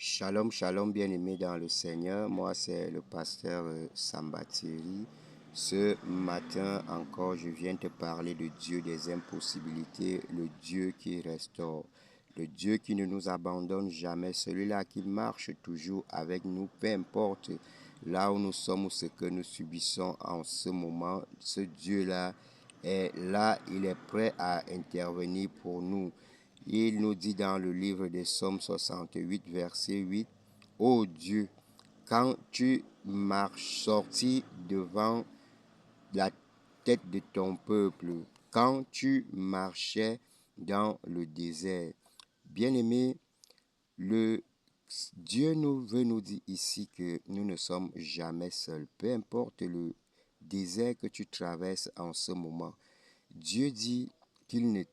Shalom, shalom, bien-aimé dans le Seigneur. Moi, c'est le pasteur Samba Thierry. Ce matin encore, je viens te parler de Dieu des impossibilités, le Dieu qui restaure, le Dieu qui ne nous abandonne jamais, celui-là qui marche toujours avec nous, peu importe là où nous sommes ou ce que nous subissons en ce moment. Ce Dieu-là est là, il est prêt à intervenir pour nous. Il nous dit dans le livre des Psaumes 68, verset 8, Ô Dieu, quand tu marches sorti devant la tête de ton peuple, quand tu marchais dans le désert. Bien-aimé, le Dieu nous veut nous dire ici que nous ne sommes jamais seuls. Peu importe le désert que tu traverses en ce moment, Dieu dit qu'il ne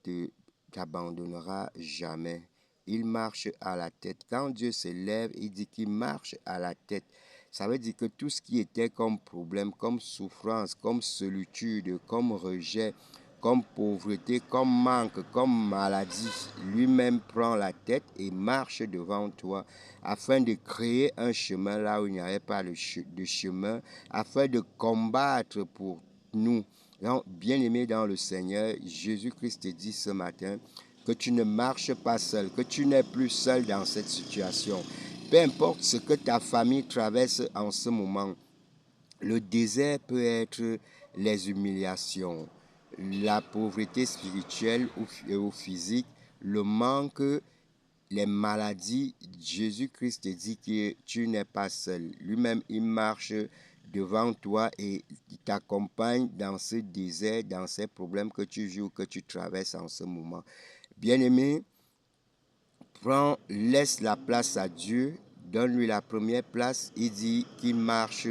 t'abandonnera jamais. Il marche à la tête. Quand Dieu se lève, il dit qu'il marche à la tête. Ça veut dire que tout ce qui était comme problème, comme souffrance, comme solitude, comme rejet, comme pauvreté, comme manque, comme maladie, lui-même prend la tête et marche devant toi afin de créer un chemin là où il n'y avait pas de chemin, afin de combattre pour nous. Donc, bien-aimé dans le Seigneur, Jésus-Christ te dit ce matin que tu ne marches pas seul, que tu n'es plus seul dans cette situation. Peu importe ce que ta famille traverse en ce moment, le désert peut être les humiliations, la pauvreté spirituelle ou physique, le manque, les maladies. Jésus-Christ te dit que tu n'es pas seul. Lui-même, il marche devant toi et il t'accompagne dans ce désert, dans ces problèmes que tu vis ou que tu traverses en ce moment. Bien-aimé, laisse la place à Dieu, donne-lui la première place. Il dit qu'il marche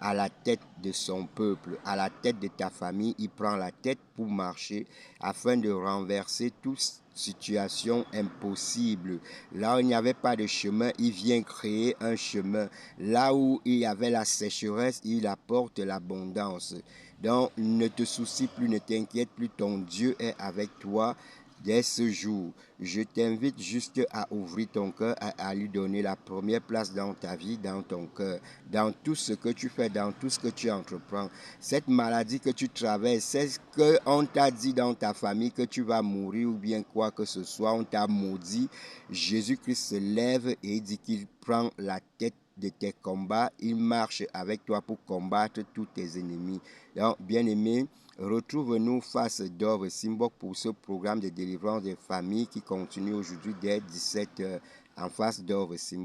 à la tête de son peuple, à la tête de ta famille. Il prend la tête pour marcher afin de renverser toute situation impossible. Là où il n'y avait pas de chemin, il vient créer un chemin. Là où il y avait la sécheresse, il apporte l'abondance. Donc ne te soucie plus, ne t'inquiète plus, ton Dieu est avec toi. Dès ce jour, je t'invite juste à ouvrir ton cœur, à lui donner la première place dans ta vie, dans ton cœur, dans tout ce que tu fais, dans tout ce que tu entreprends. Cette maladie que tu traverses, c'est ce qu'on t'a dit dans ta famille que tu vas mourir ou bien quoi que ce soit, on t'a maudit. Jésus-Christ se lève et il dit qu'il prend la tête de tes combats, il marche avec toi pour combattre tous tes ennemis. Donc, bien-aimé, retrouve-nous face d'Œuvre Simbok pour ce programme de délivrance des familles qui continue aujourd'hui dès 17h en face d'Œuvre Simbok.